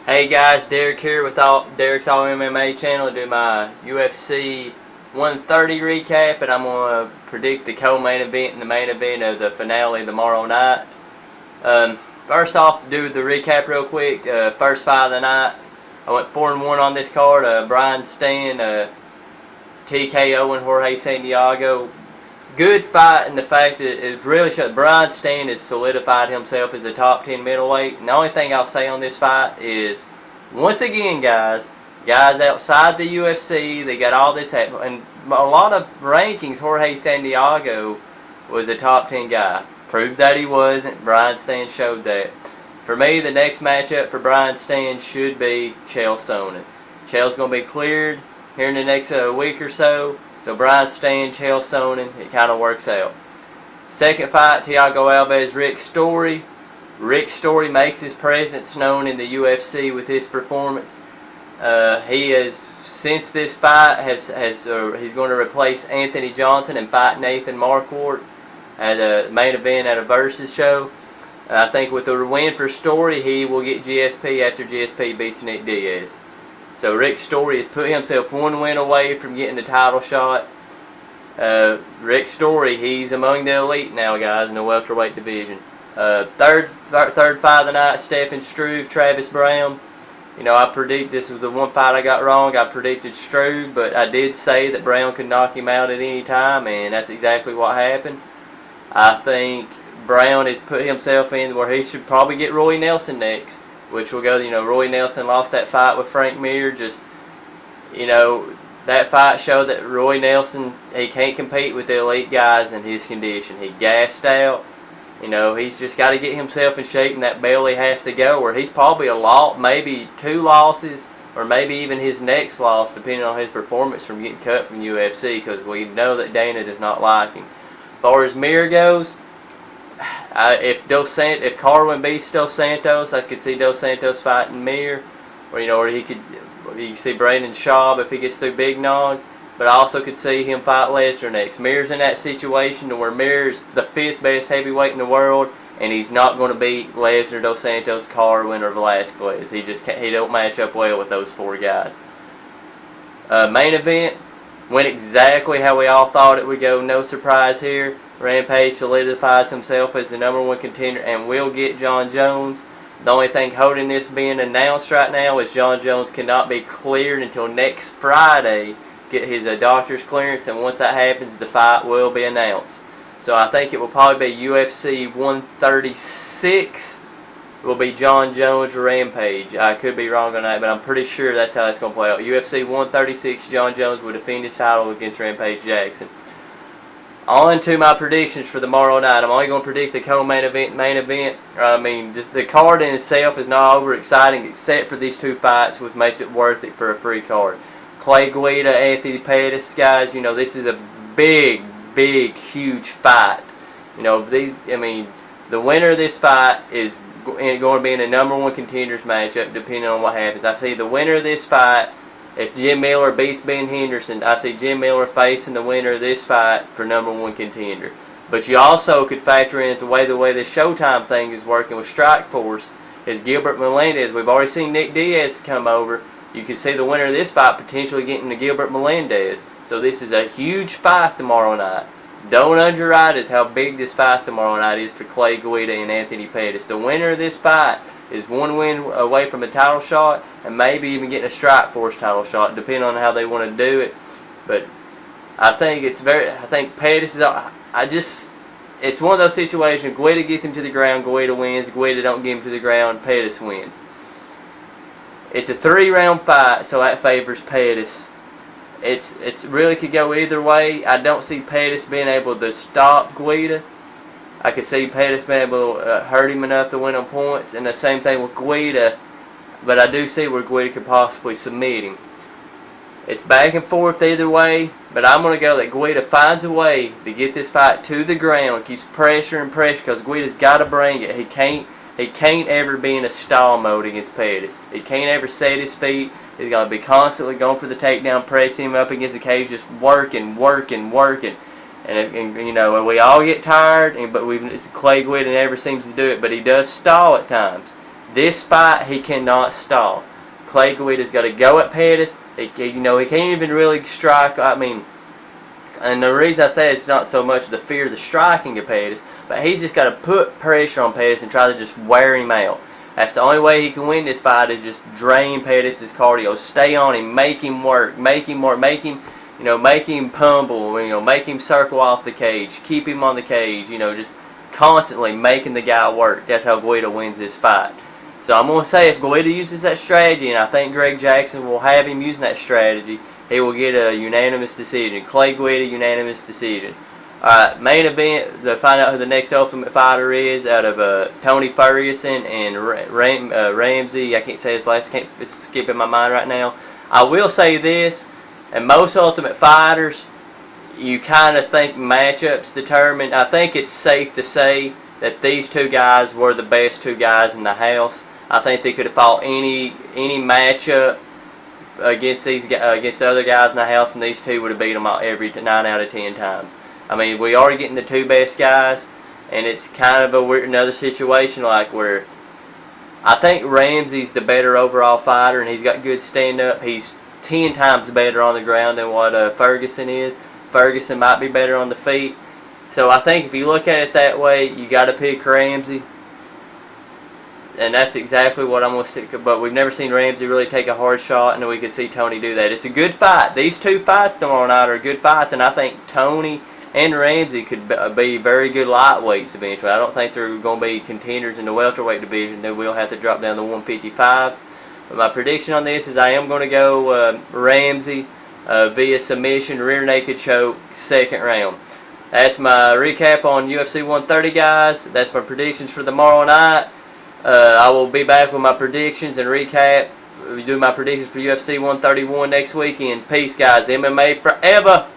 Hey guys, Derek here with Derek's All MMA channel to do my UFC 130 recap, and I'm going to predict the co-main event and the main event of the finale tomorrow night. First off, to do the recap real quick, first fight of the night, I went 4-1 on this card. Brian Stann, TKO and Jorge Santiago. Good fight in the fact that it really shows Brian Stann has solidified himself as a top 10 middleweight. And the only thing I'll say on this fight is, once again, guys outside the UFC, they got all this happening. And a lot of rankings, Jorge Santiago was a top 10 guy. Proved that he wasn't. Brian Stann showed that. For me, the next matchup for Brian Stann should be Chael Sonnen. Chael's going to be cleared here in the next week or so. So Brian Stann, Chael Sonnen, it kind of works out. Second fight, Thiago Alves, Rick Story. Rick Story makes his presence known in the UFC with his performance. He has, since this fight, he's going to replace Anthony Johnson and fight Nathan Marquardt at a main event at a Versus show. I think with the win for Story, he will get GSP after GSP beats Nick Diaz. So Rick Story has put himself one win away from getting the title shot. Rick Story, he's among the elite now, guys, in the welterweight division. Third fight of the night, Stefan Struve, Travis Brown. You know, I predict this was the one fight I got wrong. I predicted Struve, but I did say that Brown could knock him out at any time, and that's exactly what happened. I think Brown has put himself in where he should probably get Roy Nelson next, which will go, you know, Roy Nelson lost that fight with Frank Mir. Just, you know, that fight showed that Roy Nelson, he can't compete with the elite guys in his condition. He gassed out. You know, he's just got to get himself in shape, and that belly has to go, where he's probably a lot, maybe 2 losses, or maybe even his next loss, depending on his performance from getting cut from UFC, because we know that Dana does not like him. As far as Mir goes, if Carwin beats Dos Santos, I could see Dos Santos fighting Mir, or you know, or you could see Brandon Schaub if he gets through Big Nog. But I also could see him fight Lesnar next. Mir's in that situation to where Mir's the 5th best heavyweight in the world, and he's not going to beat Lesnar, Dos Santos, Carwin, or Velasquez. He just can't, he don't match up well with those 4 guys. Main event went exactly how we all thought it would go. No surprise here. Rampage solidifies himself as the #1 contender and will get Jon Jones. The only thing holding this being announced right now is Jon Jones cannot be cleared until next Friday. Get his doctor's clearance, and once that happens, the fight will be announced. So I think it will probably be UFC 136. It will be Jon Jones Rampage. I could be wrong on that, but I'm pretty sure that's how it's going to play out. UFC 136, Jon Jones will defend his title against Rampage Jackson. On to my predictions for tomorrow night. I'm only going to predict the co-main event, main event. I mean, just the card in itself is not over exciting, except for these 2 fights, which makes it worth it for a free card. Clay Guida, Anthony Pettis, guys, you know, this is a big, huge fight. You know, the winner of this fight is going to be in a #1 contenders matchup, depending on what happens. I see the winner of this fight, if Jim Miller beats Ben Henderson, I see Jim Miller facing the winner of this fight for #1 contender. But you also could factor in the way this Showtime thing is working with Strikeforce is Gilbert Melendez. We've already seen Nick Diaz come over. You can see the winner of this fight potentially getting to Gilbert Melendez. So this is a huge fight tomorrow night. Don't underrate how big this fight tomorrow night is for Clay Guida and Anthony Pettis. The winner of this fight is 1 win away from a title shot, and maybe even getting a Strikeforce title shot, depending on how they want to do it. But I think Pettis is. It's one of those situations. Guida gets him to the ground, Guida wins. Guida don't get him to the ground, Pettis wins. It's a 3-round fight, so that favors Pettis. It's really could go either way. I don't see Pettis being able to stop Guida. I could see Pettis being able to hurt him enough to win on points, and the same thing with Guida. But I do see where Guida could possibly submit him. It's back and forth either way, but I'm going to go that Guida finds a way to get this fight to the ground, keeps pressure and pressure, because Guida's got to bring it. He can't ever be in a stall mode against Pettis. He can't ever set his feet. He's got to be constantly going for the takedown, pressing him up against the cage, just working. And you know, we all get tired, but Clay Guida never seems to do it, but he does stall at times. This fight he cannot stall. Clay Guida's got to go at Pettis. He can't even really strike. I mean, and the reason I say it's not so much the fear of the striking of Pettis, but he's just got to put pressure on Pettis and try to just wear him out. That's the only way he can win this fight, is just drain Pettis' cardio. Stay on him, make him work, make him pumble, make him circle off the cage, keep him on the cage, just constantly making the guy work. That's how Guida wins this fight. So I'm going to say if Guida uses that strategy, and I think Greg Jackson will have him using that strategy, he will get a unanimous decision. Clay Guida, unanimous decision. Alright, main event, to find out who the next Ultimate Fighter is, out of Tony Ferguson and Ramsey. I can't say his last name, it's skipping my mind right now. I will say this, and most Ultimate Fighters, you kind of think matchups determine. I think it's safe to say that these two guys were the best two guys in the house. I think they could have fought any matchup against the other guys in the house, and these two would have beat them out every 9 out of 10 times. I mean, we are getting the two best guys, and it's kind of another situation like where I think Ramsey's the better overall fighter, and he's got good stand-up. He's 10 times better on the ground than what Ferguson is. Ferguson might be better on the feet. So I think if you look at it that way, you got to pick Ramsey. And that's exactly what I'm going to stick with. But we've never seen Ramsey really take a hard shot, and we could see Tony do that. It's a good fight. These two fights tomorrow night are good fights, and I think Tony and Ramsey could be very good lightweights eventually. I don't think they're going to be contenders in the welterweight division. They will have to drop down to 155. But my prediction on this is I am going to go Ramsey via submission, rear naked choke, second round. That's my recap on UFC 130, guys. That's my predictions for tomorrow night. I will be back with my predictions and recap. Do my predictions for UFC 131 next weekend. Peace, guys. MMA forever.